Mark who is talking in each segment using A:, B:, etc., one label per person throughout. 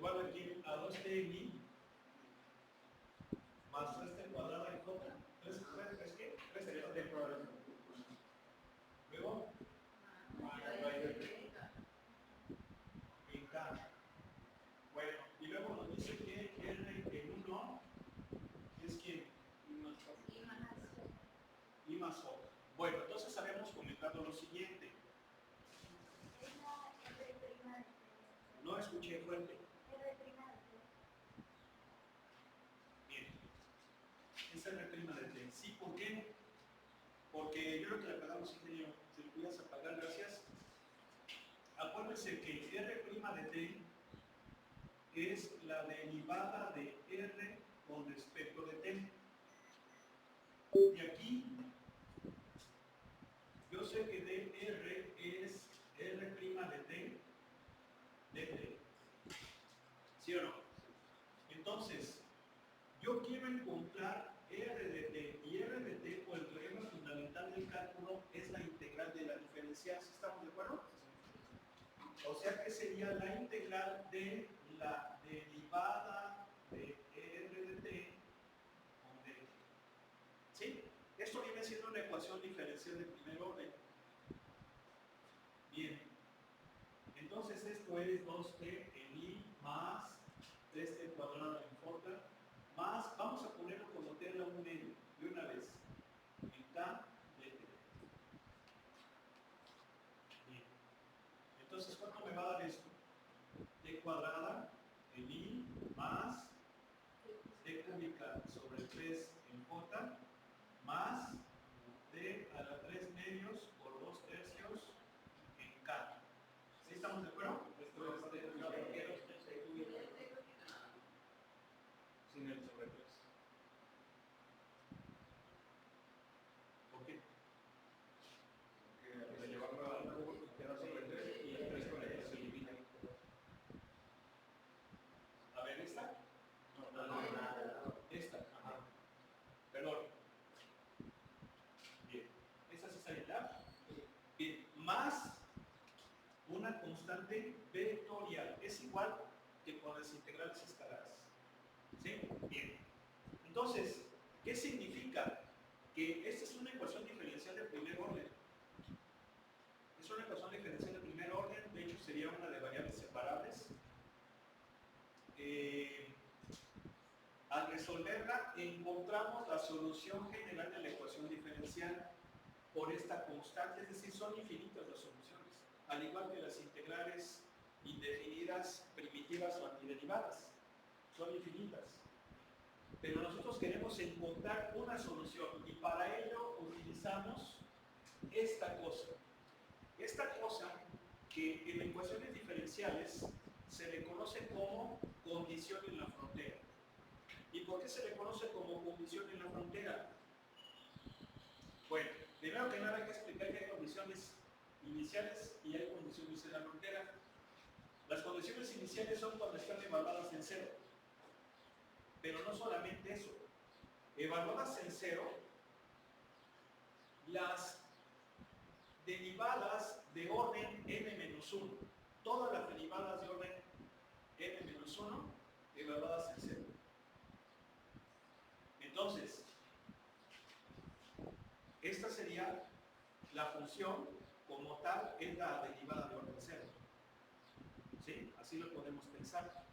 A: igual aquí a 2t en i más 3t cuadrada en j. 3 qué? 3t cuadrada. Luego, en k. Bueno, y luego nos dice que r en 1 es quién? I más j. Bueno, entonces habíamos comentado lo siguiente. No escuché fuerte. Bien. Es R' de t. Sí, ¿por qué? Porque yo creo que le apagamos, ingeniero. Si lo pudieras apagar, gracias. Acuérdense que R' de t es la derivada de R con respecto de t. Y aquí, yo sé que dr es R' de t. ¿Sí o no? Entonces, yo quiero encontrar R de t, y R de t, por el teorema fundamental del cálculo, es la integral de la diferencial. ¿Sí estamos de acuerdo? O sea que sería la integral de la derivada de R de t con dt. ¿Sí? Esto viene siendo una ecuación diferencial de primer orden. Bien. Entonces esto es 2t en i más 3t cuadrado en j más, vamos a ponerlo como t a la 1 medio de una vez, en k de t. Bien. Entonces, ¿cuánto me va a dar esto? T cuadrada en i más t cúbica sobre 3 en j más t a la 3 medios por 2 tercios en k. ¿Sí estamos de acuerdo? Sin el sobre 3. ¿Por qué? Porque al llevarlo al cubo queda sobre 3 y el 3 con el 3 se elimina. A ver, ¿esta? No. Esta. Ajá. Perdón. Bien. ¿Esta sí salió? Bien. Más una constante vectorial. Es igual que con las integrales escalares. ¿Sí? Bien. Entonces, ¿qué significa? Que esta es una ecuación diferencial de primer orden. Es una ecuación diferencial de primer orden, de hecho sería una de variables separables. Al resolverla, encontramos la solución general de la ecuación diferencial por esta constante, es decir, son infinitas las soluciones, al igual que las integrales indefinidas, primitivas o antiderivadas, son infinitas. Pero nosotros queremos encontrar una solución y para ello utilizamos esta cosa. Esta cosa que en ecuaciones diferenciales se le conoce como condición en la frontera. ¿Y por qué se le conoce como condición en la frontera? Bueno, primero que nada hay que explicar que hay condiciones iniciales y hay condiciones en la frontera. Las condiciones iniciales son cuando están evaluadas en cero. Pero no solamente eso. Evaluadas en cero, las derivadas de orden n-1, todas las derivadas de orden n-1 evaluadas en cero. Entonces, esta sería la función como tal, es la derivada de orden cero. ¿Sí? Así lo podemos pensar.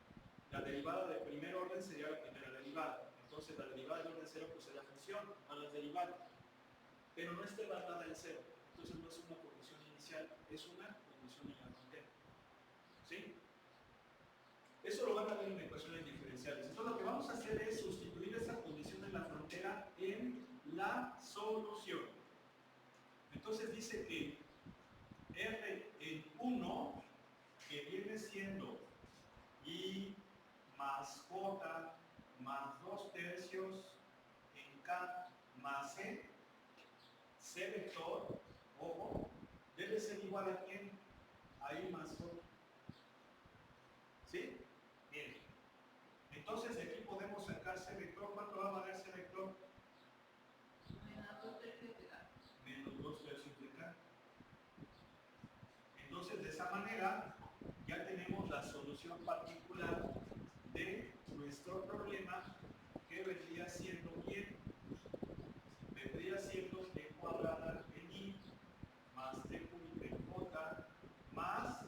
A: La derivada de primer orden sería la primera derivada. Entonces, la derivada de orden cero pues sería función a las derivadas. Pero no está evaluada en cero. Entonces no es una condición inicial, es una condición en la frontera. ¿Sí? Eso lo van a ver en ecuaciones diferenciales. Entonces lo que vamos a hacer es sustituir esa condición en la frontera en la solución. Entonces dice que R en 1, que viene siendo I más J más 2 tercios en K más C, C vector, ojo, debe ser igual a quién? A I más J. ¿Sí? Bien. Entonces de aquí podemos sacar C vector. ¿Cuánto va a valer C vector? Menos 2 tercios de K. Entonces de esa manera ya tenemos la solución particular nuestro problema, ¿qué vendría siendo bien? Vendría siendo t cuadrada en i más t cúbica en j más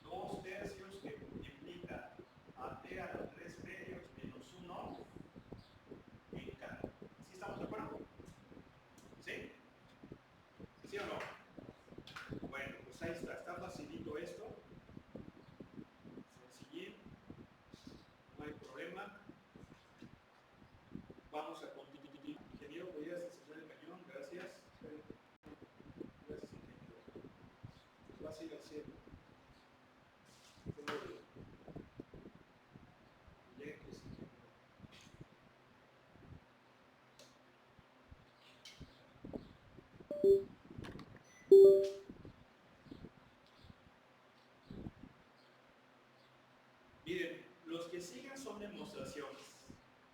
A: 2/3 que multiplica a t a la 3/3 menos 1 en k. ¿Sí estamos de acuerdo? ¿Sí? ¿Sí o no? Bueno, pues ahí está facilito esto. Sencillín, no hay problema. Vamos a continuar. Ingeniero, ¿podrías encender el cañón? Gracias. Gracias, ingeniero. Va a seguir al cielo. Lejos, ingeniero. Miren, los que siguen son demostraciones,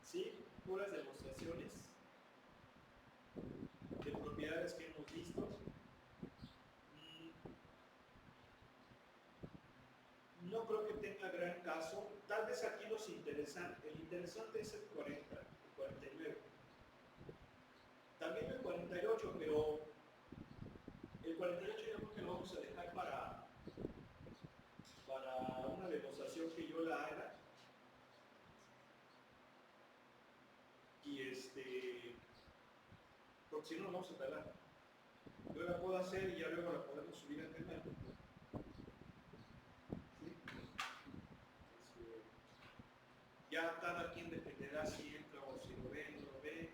A: ¿sí? Puras demostraciones de propiedades que hemos visto. No creo que tenga gran caso. Tal vez aquí el interesante es el 40, el 49. También el 48, pero el 48 yo creo que lo vamos a dejar para una demostración que yo la haga. Y porque si no, nos vamos a tardar. Yo la puedo hacer y ya luego la podemos subir al canal. ¿Sí? Ya cada quien dependerá si entra o si lo ve, no lo ve.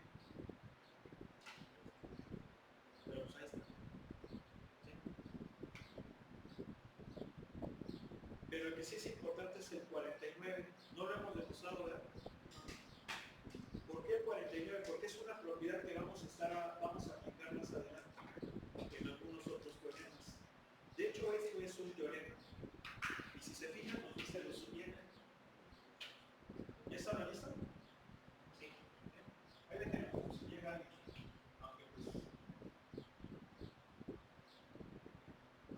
A: Pero pues ahí está. ¿Sí? Pero el que sí es importante es el 49. No lo hemos demostrado, ¿verdad? ¿Por qué el 49? Porque es una propiedad que vamos a aplicar más adelante en algunos otros teoremas. De hecho, esto es un teorema. Y si se fijan, nos dice lo siguiente. ¿Ya está la lista? Sí. Ahí déjenlo, si llega alguien. Aunque pues...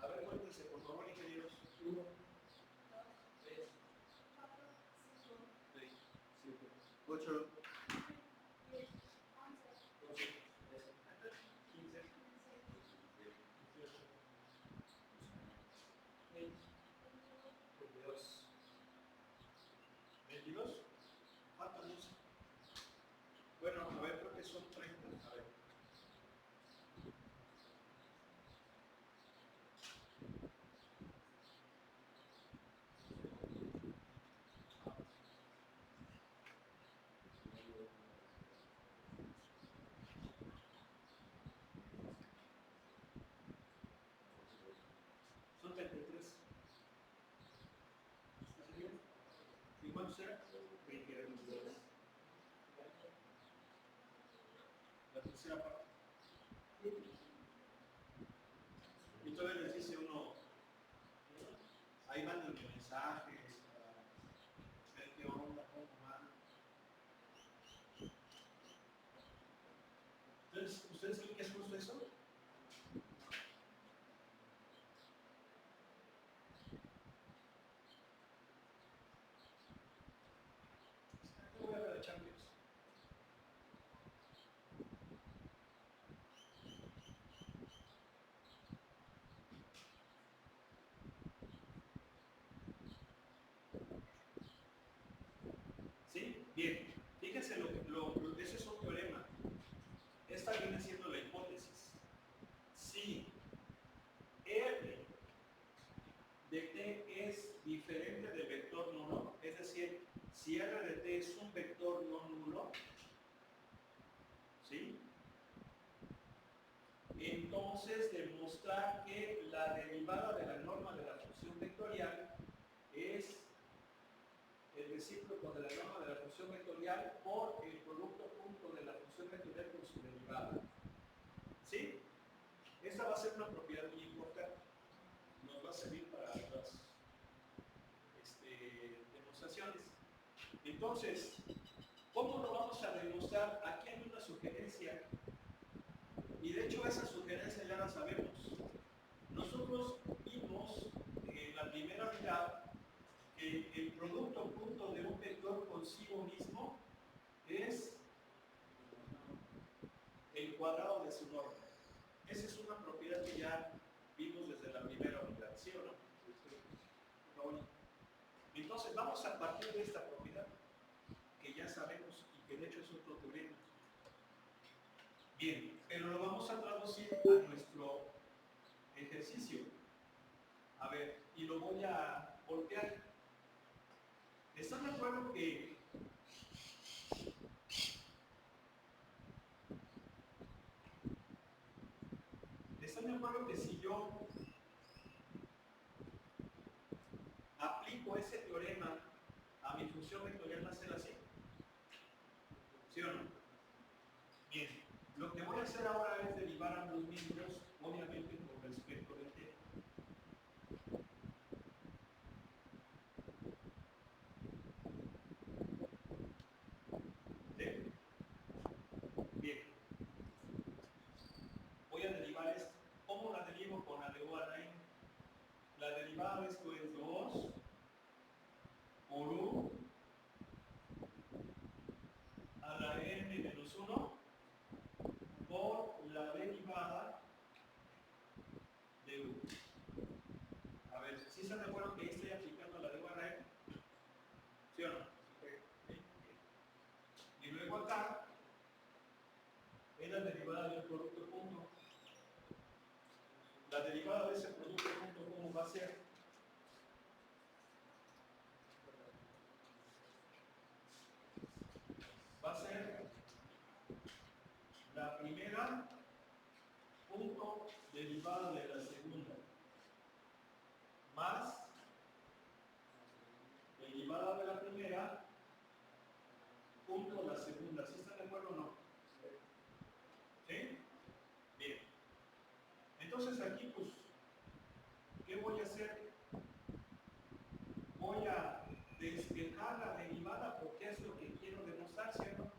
A: A ver, cuéntense, por favor, ingenieros. 1, 2, 3, 4, 5, 6, 7, 8, 10, 11, 12, 13, 15, 18, 20, 22. ¿22? Faltan 12. Bueno, a ver, creo que son 30. A ver. Son 33. ¿Está bien? ¿Y cuánto será? 22. La tercera parte. Y todavía les dice uno, ahí mandan mensajes para ver qué onda, cómo van. Entonces, ¿ustedes creen que es justo eso? Yo voy a ver a Champions. ¿Sí? Bien. Fíjense, ese es un teorema. Esta viene siendo la hipótesis. Si R de t es diferente del vector nulo, es decir, si R de t es un vector no nulo, ¿sí? Entonces demostrar que la derivada de la norma de la función vectorial es el recíproco de la norma de la función vectorial por el producto punto de la función vectorial con su derivada. ¿Sí? Esta va a ser una propiedad muy importante. Nos va a servir para las demostraciones. Entonces, ¿cómo lo vamos a demostrar? Aquí hay una sugerencia. Y de hecho esa sugerencia ya la sabemos. Nosotros vimos en la primera unidad que el producto punto de un vector con consigo mismo es el cuadrado de su norma. Esa es una propiedad que ya vimos desde la primera unidad, ¿sí o no? Entonces vamos a partir de esta propiedad que ya sabemos y que de hecho es otro teorema. Bien, pero lo vamos a traducir a nuestro ejercicio. A ver, y lo voy a voltear. ¿Están de acuerdo que si yo aplico ese teorema a mi función vectorial va a ser así? ¿Sí o no? Bien, lo que voy a hacer ahora es derivar ambos miembros, obviamente con respecto del t. ¿Sí? Bien. Voy a derivar esto. ¿Cómo la derivo? Con la de u a la n. La derivada de esto es 2 por u a la n menos 1 por la derivada de u. A ver, ¿sí están de acuerdo que ahí estoy aplicando la de u a la n? ¿Sí o no? ¿Sí? Y luego acá es la derivada del producto punto. La derivada de ese producto punto, ¿cómo va a ser? Va a ser la primera punto derivada de la segunda más derivada de la primera punto la segunda. ¿Sí están de acuerdo o no? ¿Sí? Bien. Entonces aquí, pues, ¿qué voy a hacer? Voy a despejar la derivada porque es lo que quiero demostrar, ¿sí o no?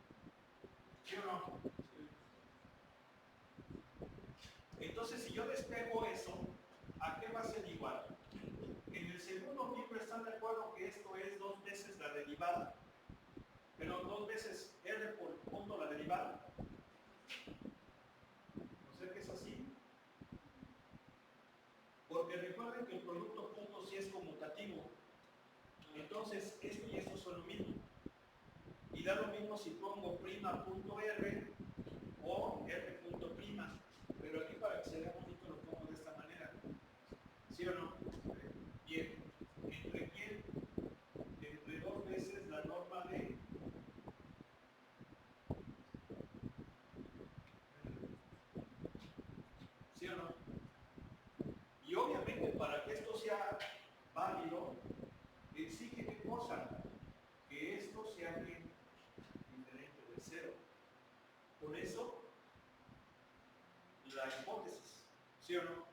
A: ¿Sí o no? Entonces, si yo despejo eso, ¿a qué va a ser igual? En el segundo miembro están de acuerdo que esto es 2 veces la derivada, pero 2 veces r por punto la derivada. ¿No sé qué es así? Porque recuerden que el producto punto sí es conmutativo. Entonces, esto y esto son lo mismo. Y da lo mismo si pongo prima punto r o r punto prima. Pero aquí para que se vea bonito lo pongo de esta manera. ¿Sí o no? Bien. ¿Entre quién? Entre 2 veces la norma de ¿sí o no? Y obviamente para que esto sea válido, exige qué cosa? Que esto sea bien diferente de cero. Por eso, la hipótesis, ¿sí o no?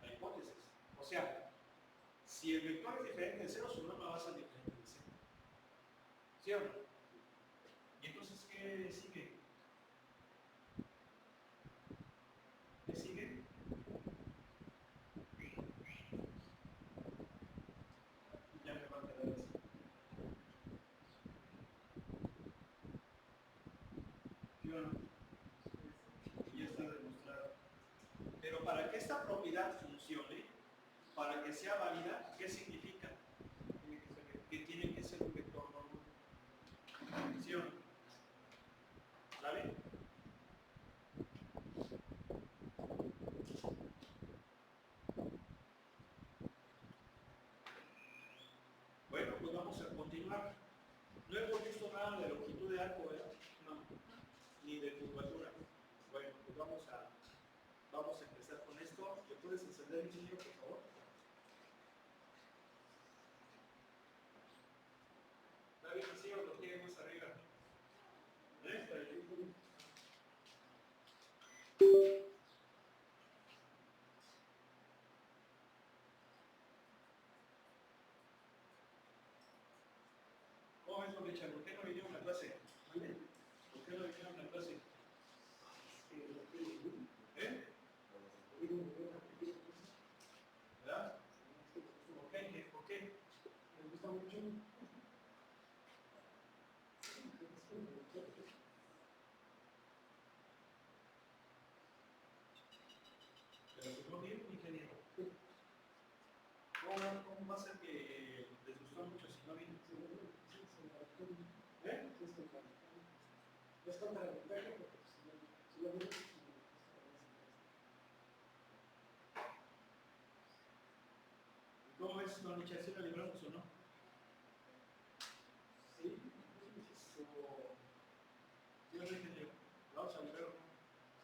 A: La hipótesis. O sea, si el vector es diferente de cero, su norma va a ser diferente de cero. ¿Sí o no? ¿Y entonces qué sigue? ¿Qué sigue? Ya me va a quedar así. ¿Sí o no? Y ya está demostrado. Pero para que esta propiedad funcione, para que sea válida, ¿qué significa? Que tiene que ser un vector normal. ¿Sí o no? ¿Sale? Bueno, pues vamos a continuar. No hemos visto nada de longitud de arco, ¿verdad? No. Ni de curvatura. Bueno, pues vamos a empezar con esto. ¿Me puedes encender el ingeniero, por favor? Está bien, así o lo tiene más arriba. ¿Cómo es, Richard? ¿Por qué no vinieron a clase? ¿Por qué no vinieron a clase? ¿Eh? ¿Verdad? ¿Por qué? ¿Por qué? ¿Les gusta mucho? pasa que les gustó mucho si no vienen. ¿Eh?
B: Es contra la ventaja porque si lo vienes,
A: ¿Cómo es, don Richard? ¿Sí la libramos o no?
B: sí,
A: Yo le dije, vamos a librar.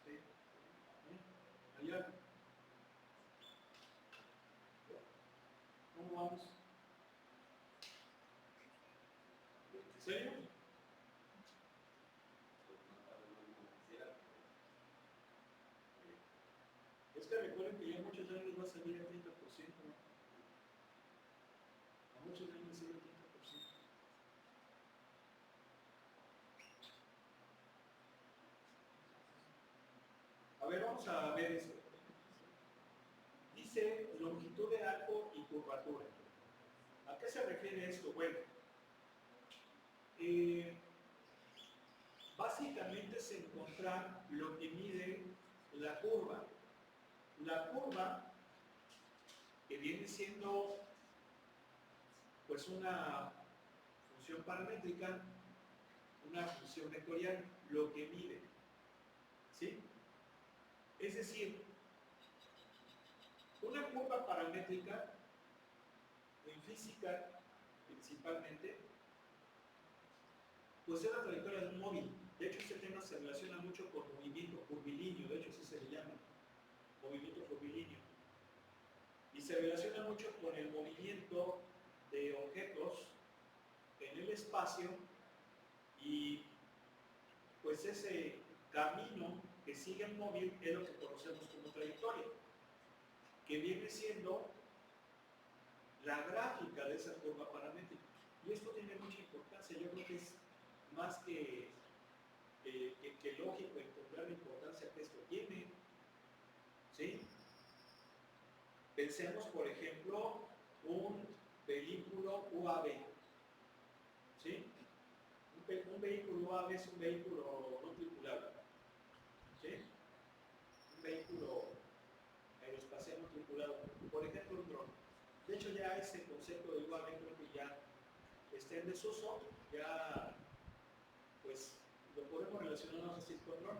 A: Sí. Allá. ¿Cómo vamos? ¿En serio? Es que recuerden que ya muchos años va a salir el 30%, ¿no? A muchos años sale el 30%. A ver, vamos a ver esto. Dice longitud de arco y curvatura. ¿A qué se refiere esto? Bueno, básicamente es encontrar lo que mide la curva. La curva, que viene siendo pues una función paramétrica, una función vectorial, lo que mide. ¿Sí? Es decir, una curva paramétrica en física principalmente, pues es la trayectoria de un móvil. De hecho, este tema se relaciona mucho con movimiento curvilíneo, de hecho así se le llama, movimiento curvilíneo. Y se relaciona mucho con el movimiento de objetos en el espacio y pues ese camino que sigue el móvil es lo que conocemos como trayectoria, que viene siendo la gráfica de esa curva paramétrica. Y esto tiene mucha importancia, yo creo que es más que lógico encontrar la importancia que esto tiene. ¿Sí? Pensemos, por ejemplo, un vehículo UAV. ¿Sí? Un vehículo UAV es un vehículo no tripulado. ¿Sí? Un vehículo aeroespacial no tripulado. Por ejemplo, un dron. De hecho, ya ese concepto de UAV creo que ya está en desuso. Ya, pues, lo podemos relacionar así con dron.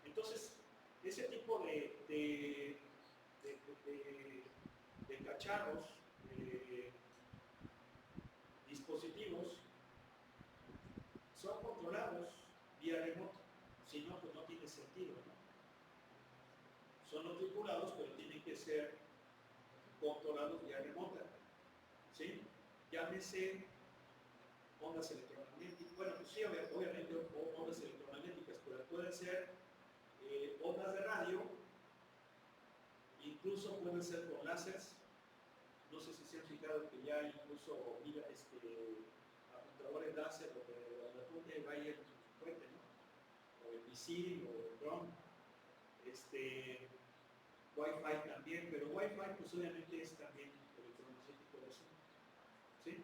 A: Entonces, ese tipo de cacharros, de dispositivos, son controlados vía remoto. Si no, pues no tiene sentido, ¿no? Son no tripulados, pero tienen que ser controlados vía remota. ¿Sí? Llámese ondas electromagnéticas. Bueno, pues sí, obviamente ondas electromagnéticas, pero pueden ser ondas de radio, incluso pueden ser con láseres. No sé si se han fijado que ya incluso apuntadores láser donde la punta vaya el puente, ¿no? O el misil o el dron. Wi-Fi también, pero Wi-Fi pues obviamente es también electromagnético de eso. ¿Sí?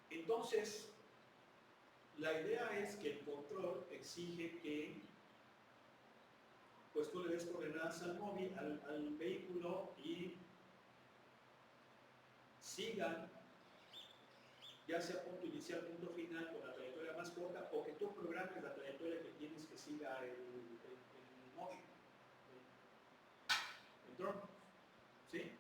A: Entonces, la idea es que el control exige que pues tú le des coordenadas al móvil, al vehículo y sigan ya sea punto inicial, punto final con la trayectoria más corta o que tú programes la trayectoria que tienes que siga el móvil, el dron. ¿Sí?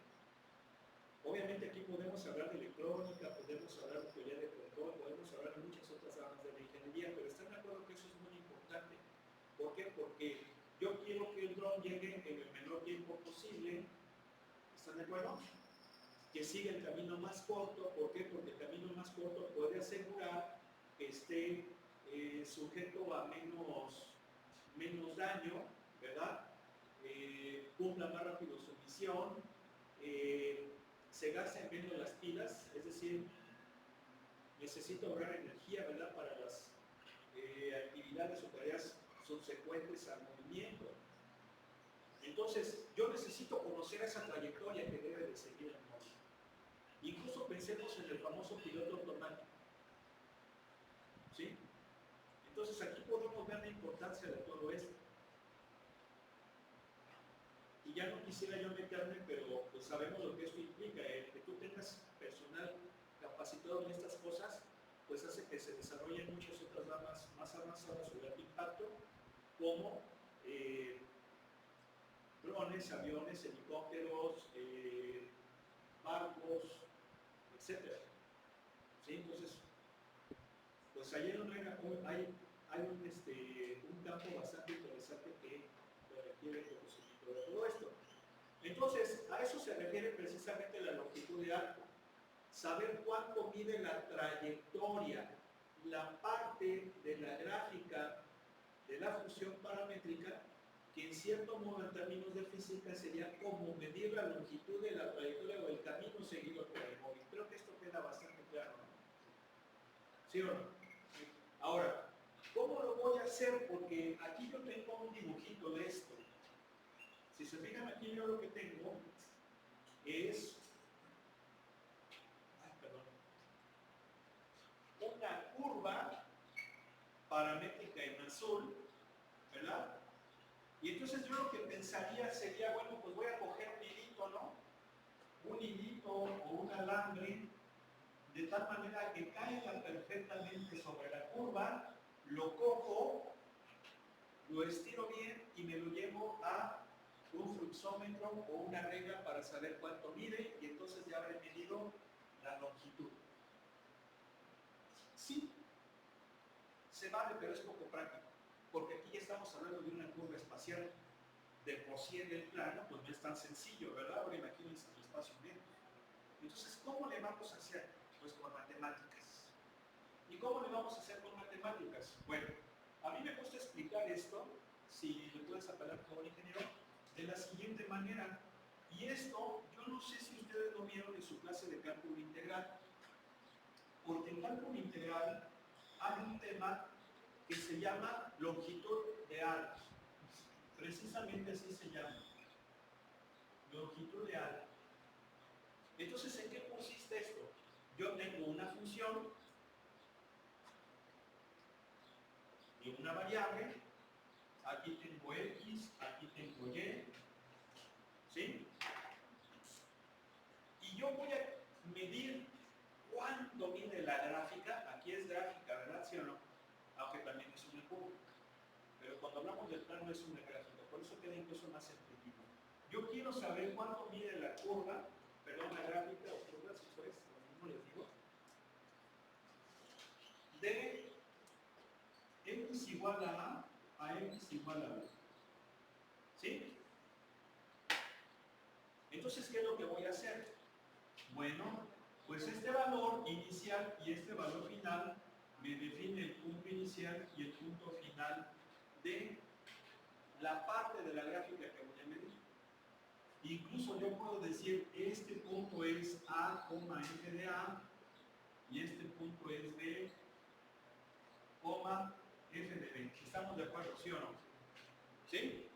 A: Obviamente aquí podemos hablar de electrónica, podemos hablar de teoría de control, podemos hablar de muchas otras ramas de la ingeniería, pero están de acuerdo que eso es muy importante. ¿Por qué? Porque yo quiero que el dron llegue en el menor tiempo posible. ¿Están de acuerdo? Que siga el camino más corto. ¿Por qué? Porque el camino más corto puede asegurar que esté sujeto a menos daño, ¿verdad? Cumpla más rápido su misión, se gasten menos las pilas, es decir, necesita ahorrar energía, ¿verdad? Para las actividades o tareas subsecuentes al movimiento. Entonces, yo necesito conocer esa trayectoria que debe de seguir el móvil. Incluso pensemos en el famoso piloto automático. ¿Sí? Entonces, aquí podemos ver la importancia de todo esto. Y ya no quisiera yo meterme, pero pues sabemos lo que esto implica, que tú tengas personal capacitado en estas cosas, pues hace que se desarrollen muchas otras ramas más avanzadas sobre alto impacto, como drones, aviones, helicópteros, barcos, etc. ¿Sí? Entonces, pues ahí hay un campo bastante interesante que requiere el conocimiento de todo esto. Entonces, a eso se refiere precisamente la longitud de arco. Saber cuánto mide la trayectoria, la parte de la gráfica de la función paramétrica, que en cierto modo en términos de física sería como medir la longitud de la trayectoria o el camino seguido por el móvil. Creo que esto queda bastante claro, ¿no? ¿Sí o no? Ahora, ¿cómo lo voy a hacer? Porque aquí yo tengo un dibujito de esto. Si se fijan aquí, yo lo que tengo es una curva paramétrica en azul, ¿verdad? Y entonces yo lo que pensaría sería, bueno, pues voy a coger un hilito, ¿no? Un hilito o un alambre, de tal manera que caiga perfectamente sobre la curva, lo cojo, lo estiro bien y me lo llevo a un fluxómetro o una regla para saber cuánto mide, y entonces ya habré medido la longitud. Sí, se vale, pero es poco práctico, porque aquí ya estamos hablando de una curva espacial. De por sí en el plano, pues no es tan sencillo, ¿verdad? Ahora imagínense el espacio medio. Entonces, ¿cómo le vamos a hacer? Pues con matemáticas. ¿Y cómo le vamos a hacer con matemáticas? Bueno, a mí me gusta explicar esto, si le puedes apelar como ingeniero, de la siguiente manera. Y esto, yo no sé si ustedes lo vieron en su clase de cálculo integral, porque en cálculo integral hay un tema que se llama longitud de arco. Precisamente así se llama, longitud de arco. Entonces, ¿en qué consiste esto? Yo tengo una función y una variable, aquí tengo X, aquí tengo Y, ¿sí? Y yo voy a medir cuánto mide la gráfica, aquí es gráfica, ¿verdad? ¿Sí o no? Aunque también es una curva. Pero cuando hablamos del plano es una gráfica, por eso queda incluso más entendido. Yo quiero saber cuánto mide la curva, perdón, la gráfica o curva, si eso es, lo mismo les digo, de x igual a x igual a b. ¿Sí? Entonces, ¿qué es lo que voy a hacer? Bueno, pues este valor inicial y este valor final me define el punto inicial y el punto final de la parte de la gráfica que voy a medir. Incluso yo puedo decir, este punto es A, f de A, y este punto es B, f de B. ¿Estamos de acuerdo, sí o no? ¿Sí?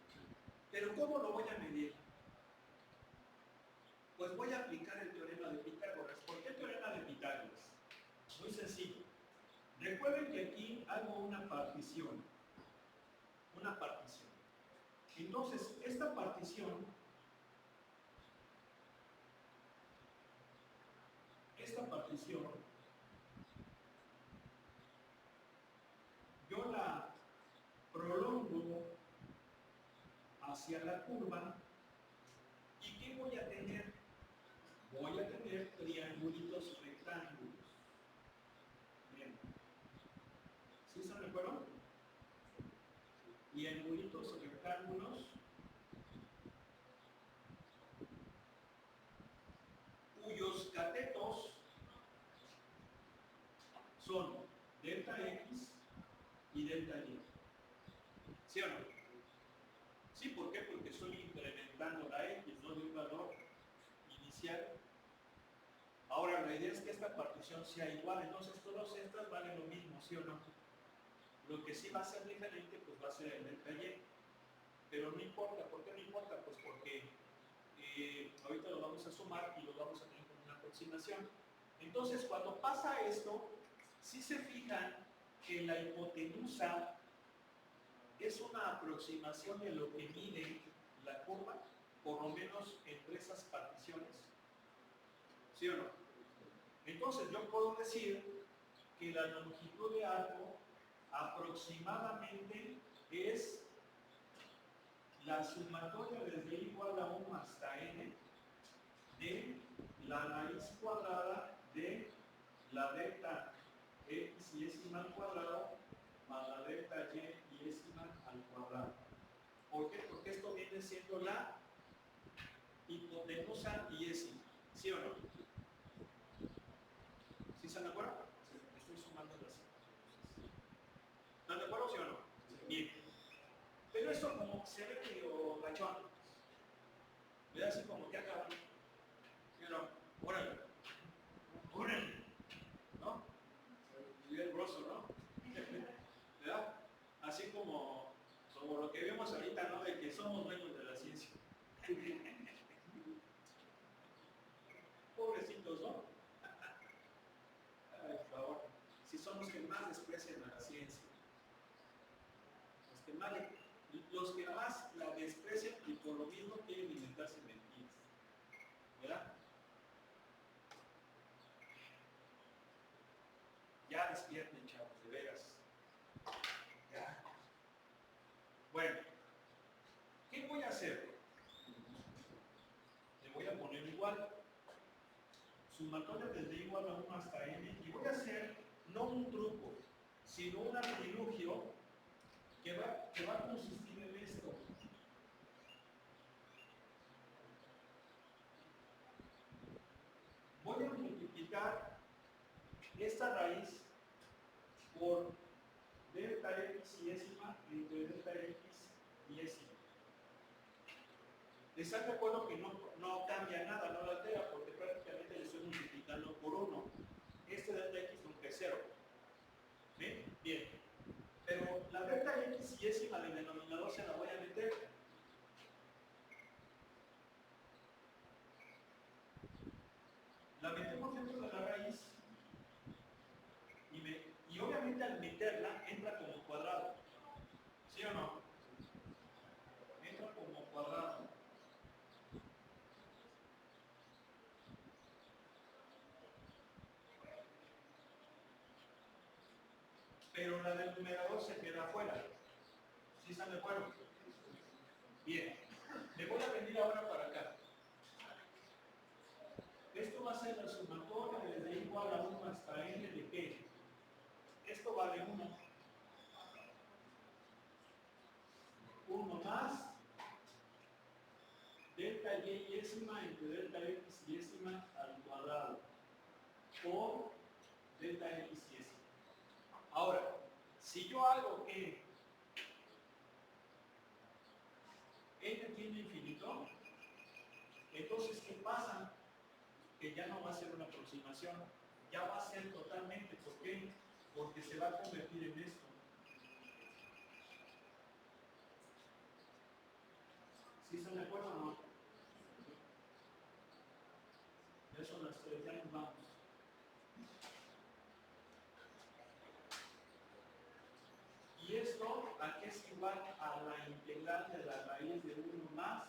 A: Pero ¿cómo lo voy a medir? Pues voy a aplicar el teorema de Pitágoras. ¿Por qué el teorema de Pitágoras? Muy sencillo. Recuerden que aquí hago una partición. Una partición. Entonces, esta partición yo la prolongo hacia la curva. ¿Y qué voy a tener? Voy a tener triangulitos rectángulos. Bien. ¿Sí se recuerdan? Triangulitos rectángulos cuyos catetos son delta X y delta Y. ¿Sí o no? Sí, ¿por qué? Porque estoy incrementando la X, ¿no? De un valor inicial. Ahora, la idea es que esta partición sea igual, entonces todas estas valen lo mismo, ¿sí o no? Lo que sí va a ser diferente, pues va a ser el delta Y. Pero no importa, ¿por qué no importa? Pues porque ahorita lo vamos a sumar y lo vamos a tener como una aproximación. Entonces, cuando pasa esto, si se fijan que la hipotenusa es una aproximación de lo que mide la curva, por lo menos entre esas particiones? ¿Sí o no? Entonces yo puedo decir que la longitud de arco aproximadamente es la sumatoria desde igual a 1 hasta n de la raíz cuadrada de la delta x y décima al cuadrado más la delta y décima al cuadrado. ¿Por qué? Porque esto viene siendo la hipotenusa y décima. ¿Sí o no? ¿Sí están de acuerdo? Estoy sumando las hipotenusas. ¿Están de acuerdo, sí o no? Bien. Pero esto como se ve medio gachón. ¿Verdad? Así como que acá. Pero, órale. Órale. ¿No? Bien grosso, ¿no? ¿Verdad? Así como lo que vemos ahorita, ¿no? De que somos dueños de la ciencia. Pobrecitos, ¿no? Ay, por favor. Si son los que más desprecian a la ciencia. Los que más la desprecian y por lo mismo quieren inventarse mentiras. ¿Verdad? Ya despierten, chavos, de veras. Ya. Bueno, ¿qué voy a hacer? Le voy a poner igual. Sumatoria desde igual a 1 hasta n. Y voy a hacer no un truco, sino un artilugio que va a consistir en esto. Voy a multiplicar esta raíz por delta x y décima entre delta x y décima. ¿Están de acuerdo que no cambia nada, no la altera? Porque prácticamente le estoy multiplicando por 1. Este delta x nunca es 0. ¿Bien? Bien. Pero la delta x y décima del denominador se la voy a meter. La metemos dentro de la raíz y obviamente al meterla entra como cuadrado. ¿Sí o no? Entra como cuadrado. Pero la del numerador se queda afuera. ¿Sí están de acuerdo? Bien. Me voy a venir ahora para acá. Esto va a ser la sumatoria desde igual a 1 hasta n de p. Esto vale 1. 1 más delta y décima entre delta x y décima al cuadrado por delta x y décima. Ahora, si yo hago que n tiene infinito, entonces ¿qué pasa? Que ya no va a ser una aproximación, ya va a ser totalmente. ¿Por qué? Porque se va a convertir en esto. ¿Sí están de acuerdo o no? Ya son las 3, ya nos vamos. Y esto aquí es igual a la integral de la raíz de 1 más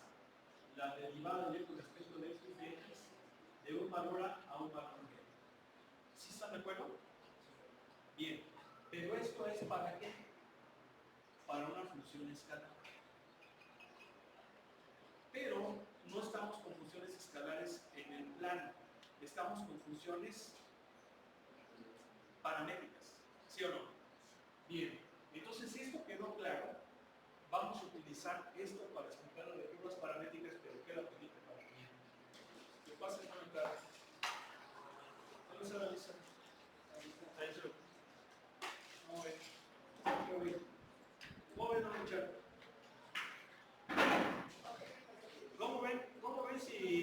A: la derivada de con respecto de x de x de un valor a un valor b. ¿Sí están de acuerdo? Bien, pero esto es ¿para qué? Para una función escalar. Pero no estamos con funciones escalares en el plano, estamos con funciones paramétricas, ¿sí o no?